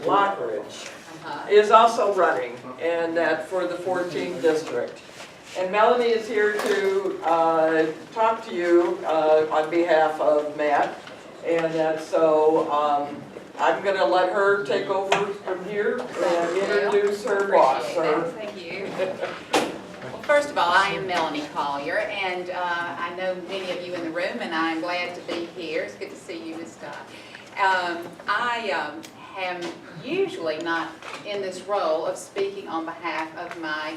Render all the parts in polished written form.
Laughridge is also running, and that for the 14th district. And Melanie is here to talk to you on behalf of Matt. And that, so I'm going to let her take over from here and introduce her boss. Thank you. Well, first of all, I am Melanie Collier, and I know many of you in the room, and I'm glad to be here. It's good to see you, Ms. Scott. I am usually not in this role of speaking on behalf of my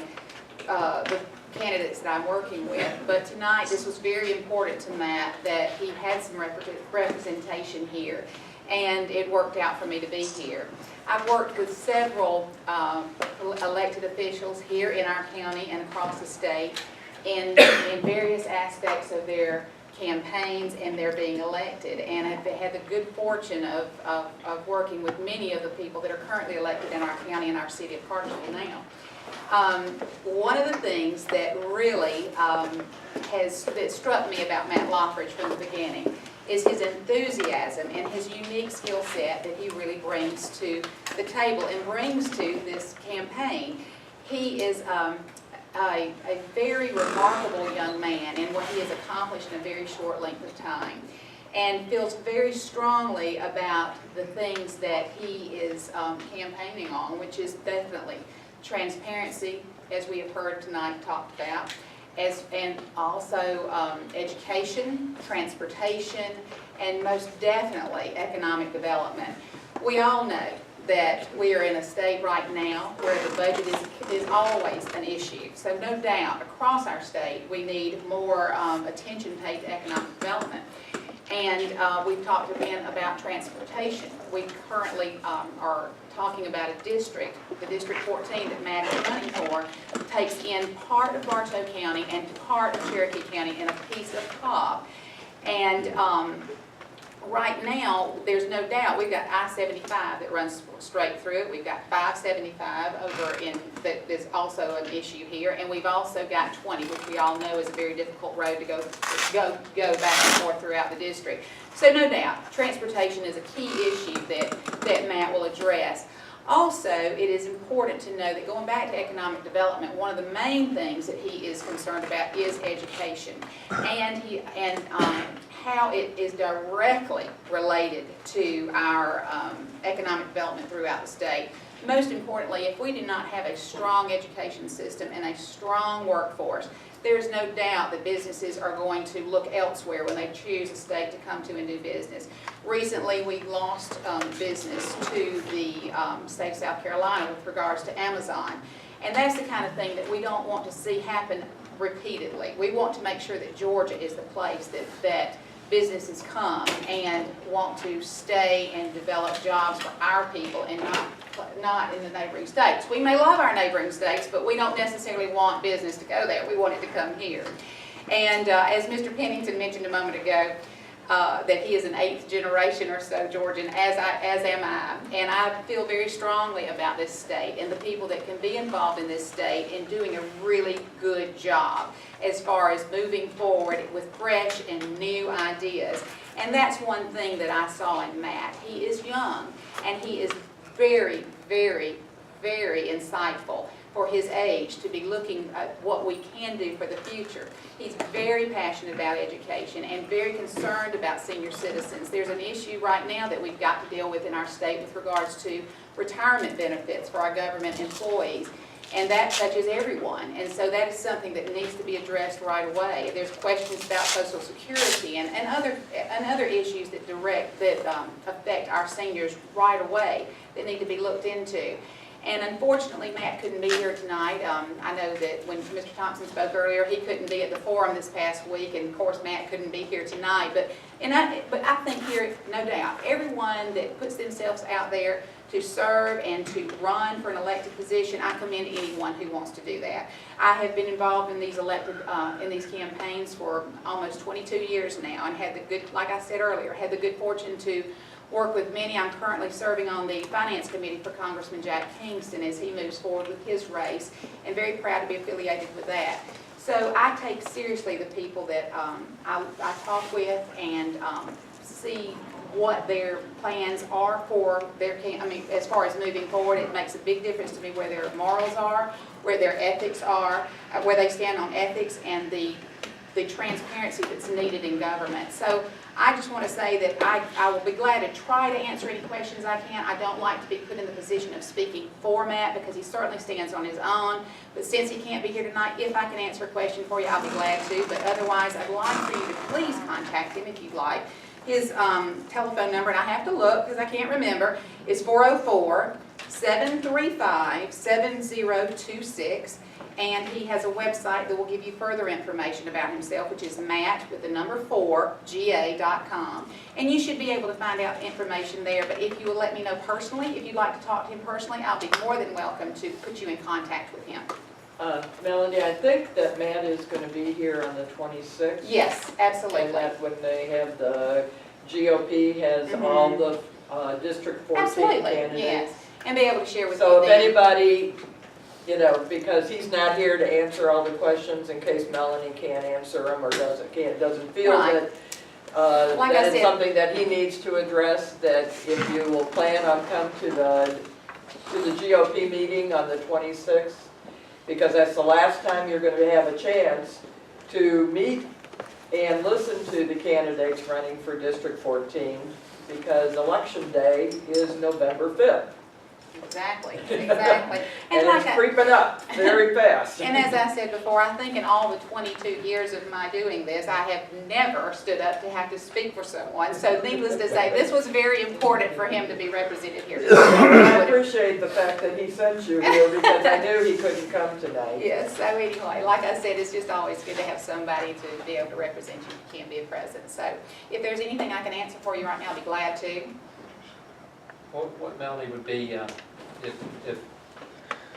the candidates that I'm working with, but tonight this was very important to Matt that he had some representation here, and it worked out for me to be here. I've worked with several elected officials here in our county and across the state in various aspects of their campaigns and their being elected, and I've had the good fortune of working with many of the people that are currently elected in our county and our city of Cartersville now. One of the things that really that struck me about Matt Laughridge from the beginning is his enthusiasm and his unique skill set that he really brings to the table and brings to this campaign. He is a very remarkable young man in what he has accomplished in a very short length of time, and feels very strongly about the things that he is campaigning on, which is definitely transparency, as we have heard tonight talked about, and also education, transportation, and most definitely economic development. We all know that we are in a state right now where the budget is always an issue. So no doubt, across our state, we need more attention paid to economic development. And we've talked again about transportation. We currently are talking about a district, the District 14 that Matt is running for, takes in part of Bartow County and part of Cherokee County and a piece of Cobb. And right now, there's no doubt, we've got I-75 that runs straight through it. We've got 575 over in, that is also an issue here. And we've also got 20, which we all know is a very difficult road to go back and forth throughout the district. So no doubt, transportation is a key issue that Matt will address. Also, it is important to know that going back to economic development, one of the main things that he is concerned about is education, and how it is directly related to our economic development throughout the state. Most importantly, if we do not have a strong education system and a strong workforce, there's no doubt that businesses are going to look elsewhere when they choose a state to come to and do business. Recently, we lost business to the state of South Carolina with regards to Amazon. And that's the kind of thing that we don't want to see happen repeatedly. We want to make sure that Georgia is the place that businesses come and want to stay and develop jobs for our people and not in the neighboring states. We may love our neighboring states, but we don't necessarily want business to go there. We want it to come here. And as Mr. Pennington mentioned a moment ago, that he is an 8th generation or so Georgian, as am I. And I feel very strongly about this state and the people that can be involved in this state in doing a really good job as far as moving forward with fresh and new ideas. And that's one thing that I saw in Matt. He is young, and he is very, very, very insightful for his age to be looking at what we can do for the future. He's very passionate about education and very concerned about senior citizens. There's an issue right now that we've got to deal with in our state with regards to retirement benefits for our government employees. And that touches everyone, and so that is something that needs to be addressed right away. There's questions about Social Security and other issues that affect our seniors right away that need to be looked into. And unfortunately, Matt couldn't be here tonight. I know that when Mr. Thompson spoke earlier, he couldn't be at the forum this past week, and of course Matt couldn't be here tonight. But I think here, no doubt, everyone that puts themselves out there to serve and to run for an elected position, I commend anyone who wants to do that. I have been involved in these campaigns for almost 22 years now, and had the good, like I said earlier, had the good fortune to work with many. I'm currently serving on the Finance Committee for Congressman Jack Kingston as he moves forward with his race, and very proud to be affiliated with that. So I take seriously the people that I talk with and see what their plans are for their I mean, as far as moving forward. It makes a big difference to me where their morals are, where their ethics are, where they stand on ethics, and the transparency that's needed in government. So I just want to say that I will be glad to try to answer any questions I can. I don't like to be put in the position of speaking for Matt, because he certainly stands on his own. But since he can't be here tonight, if I can answer a question for you, I'll be glad to. But otherwise, I'd like for you to please contact him if you'd like. His telephone number, and I have to look because I can't remember, is 404-735-7026. And he has a website that will give you further information about himself, which is matt4ga.com. And you should be able to find out information there. But if you will let me know personally, if you'd like to talk to him personally, I'll be more than welcome to put you in contact with him. Melanie, I think that Matt is going to be here on the 26th. Yes, absolutely. And that's when they have the GOP has all the District 14 Absolutely, candidates. yes. And be able to share with you So if then. anybody, you know, because he's not here to answer all the questions in case Melanie can't answer them or doesn't feel Right. that Like I that it's said- something that he needs to address, that if you will plan on come to the GOP meeting on the 26th, because that's the last time you're going to have a chance to meet and listen to the candidates running for District 14, because Election Day is November 5th. Exactly, exactly. And like it's creeping up very fast. And as I said before, I think in all the 22 years of my doing this, I have never stood up to have to speak for someone. So needless to say, this was very important for him to be represented here today. I appreciate the fact that he sent you here, because I knew he couldn't come tonight. Yes, so anyway, like I said, it's just always good to have somebody to be able to represent you who can be a present. So if there's anything I can answer for you right now, I'll be glad to. What Melanie would be, if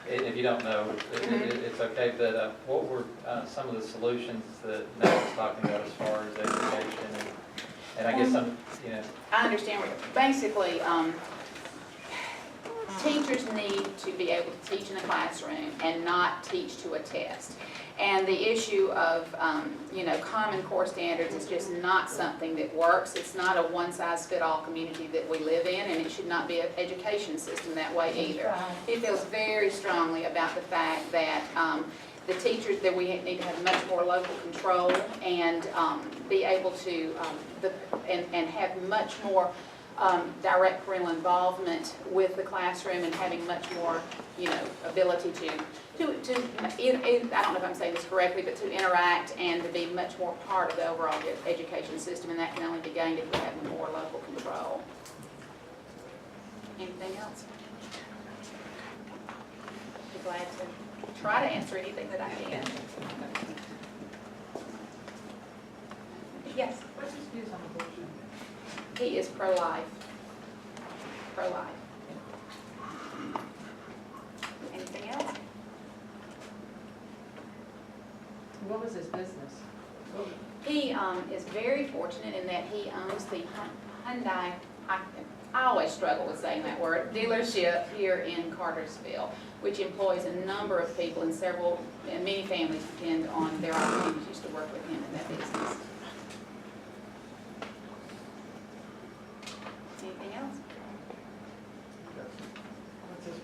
you don't know, it's okay, but what were some of the solutions that Matt was talking about as far as education, and I guess I understand what basically, teachers need to be able to teach in a classroom and not teach to a test. And the issue of, Common Core standards is just not something that works. It's not a one-size-fit-all community that we live in, and it should not be an education system that way either. He feels very strongly about the fact that the teachers, that we need to have much more local control and be able to, and have much more direct parental involvement with the classroom, and having much more, ability to I don't know if I'm saying this correctly, but to interact and to be much more part of the overall education system, and that can only be gained if we have more local control. Anything else? Be glad to try to answer anything that I can. Yes? What's his views on abortion? He is pro-life. Pro-life. Anything else? What was his business? He is very fortunate in that he owns the Hyundai, I always struggle with saying that word, dealership here in Cartersville, which employs a number of people, and many families depend on their opportunities to work with him in that business. Anything else?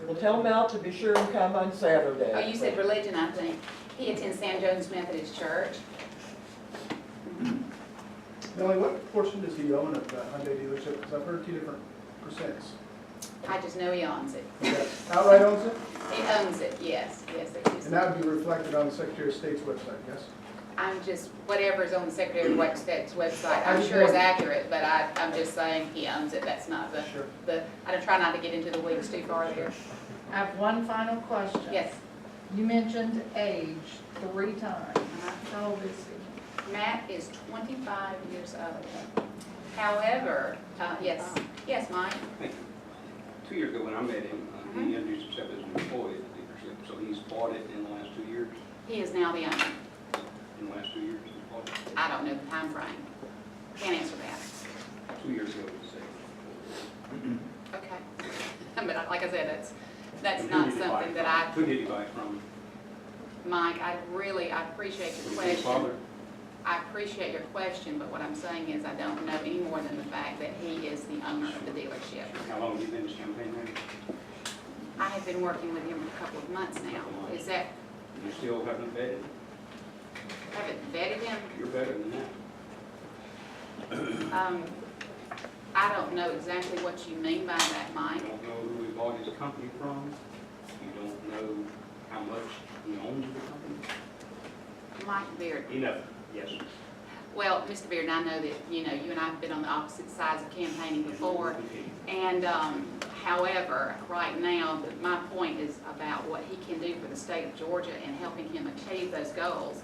Well, tell Mel to be sure and come on Saturday. Oh, you said religion, I think. He attends San Jones Methodist Church. Melanie, what portion does he own of the Hyundai dealership? Because I've heard 2 different percents. I just know he owns it. Okay. Outright owns it? He owns it, yes, yes. It is. And that would be reflected on the Secretary of State's website, yes? I'm just, whatever is on the Secretary of State's website, I'm sure is accurate, but I'm just saying he owns it. That's not Sure. I try not to get into the weeds too far there. I have one final question. Yes. You mentioned age 3 times. How old is he? Matt is 25 years old. However, yes, Mike? Thank you. 2 years ago when I met him, he introduced himself as an employee at the dealership, so he's bought it in the last 2 years. He is now the owner. In the last 2 years, he's bought it. I don't know the time frame. Can't answer that. 2 years ago, he said. Okay. But like I said, that's not something that I, Who did he buy it from? Mike, I appreciate your His question. father? I appreciate your question, but what I'm saying is I don't know any more than the fact that he is the owner of the dealership. How long have you been his campaign manager? I have been working with him for a couple of months now. Is that, You still haven't vetted? haven't vetted him? You're better than that. I don't know exactly what you mean by that, You Mike. don't know who he bought his company from. You don't know how much he owns the company. Mike Beard. Enough, yes. Well, Mr. Beard, I know that, you know, you and I have been on the opposite sides of campaigning before. And however, right now, my point is about what he can do for the state of Georgia and helping him achieve those goals.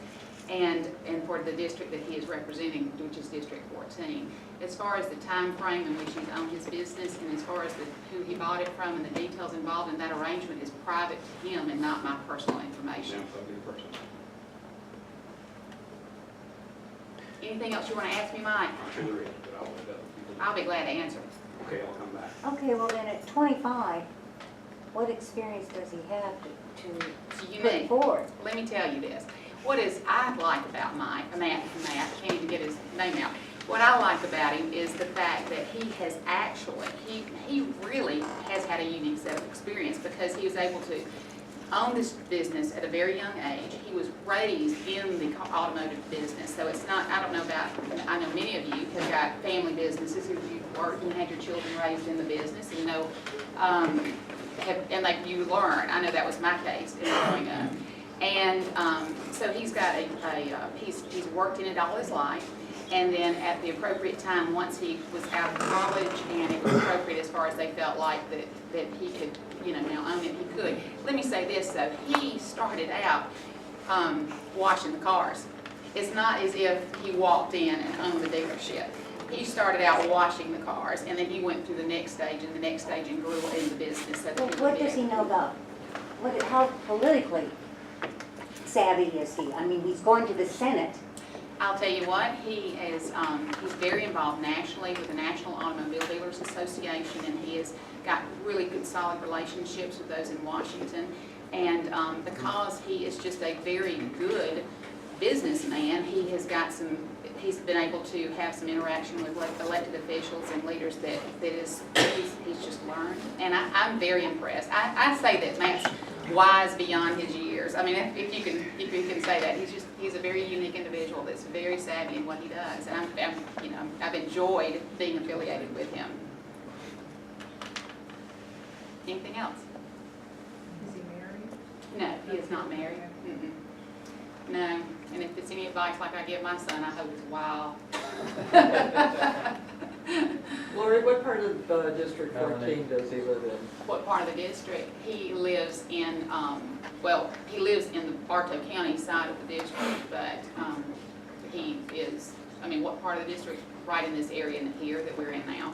And for the district that he is representing, which is District 14. As far as the time frame in which he's owned his business, and as far as who he bought it from and the details involved in that arrangement is private to him and not my personal information. Sounds like a person. Anything else you want to ask me, Mike? I'm sure there is, but I'll let other people. I'll be glad to answer. Okay, I'll come back. Okay, well then at 25, what experience does he have to You put need. forward? Let me tell you this. What is I like about Matt, I can't even get his name out. What I like about him is the fact that he has actually, he really has had a unique set of experience because he was able to own this business at a very young age. He was raised in the automotive business, so it's not, I don't know about, I know many of you have got family businesses, you've worked and had your children raised in the business, and you know, and like you learn. I know that was my case in growing up. And so he's got he's worked in it all his life, and then at the appropriate time, once he was out of college and it was appropriate as far as they felt like that he could, you know, now own it, he could. Let me say this though, he started out washing the cars. It's not as if he walked in and owned the dealership. He started out washing the cars, and then he went through the next stage and the next stage and grew in the business. So that Well, would what be does he it. know about, how politically savvy is he? I mean, he's going to the Senate. I'll tell you what, he is, he's very involved nationally with the National Automobile Dealers Association, and he has got really good solid relationships with those in Washington. And because he is just a very good businessman, he has got he's been able to have some interaction with elected officials and leaders he's just learned. And I'm very impressed. I say that Matt's wise beyond his years. I mean, if you can say that, he's a very unique individual that's very savvy in what he does. And I've enjoyed being affiliated with him. Anything else? Is he married? No, he is not married. Mm-mm. No, and if it's any advice like I give my son, I hope it's wild. Lori, what part of District Melanie. 14 does he live in? What part of the district? He lives in, he lives in the Bartow County side of the district, but he is, what part of the district? Right in this area here that we're in now.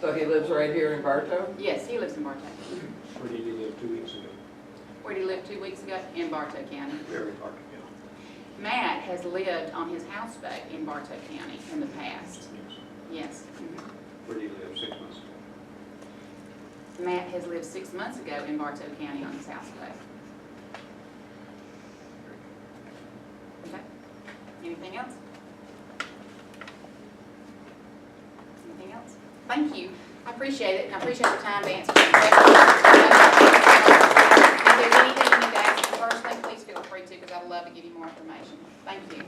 So he lives right here in Bartow? Yes, he lives in Bartow. Where did he live 2 weeks ago? Where did he live 2 weeks ago? In Bartow County. Very hard to Matt has lived on his houseboat in Bartow County in the past. Yes. Mhm. Where did he live 6 months ago? Matt has lived 6 months ago in Bartow County on his houseboat. Okay. Anything else? Anything else? Thank you. I appreciate it, and I appreciate your time to answer my questions. If there's anything you need to ask me personally, please feel free to, because I'd love to give you more information. Thank you.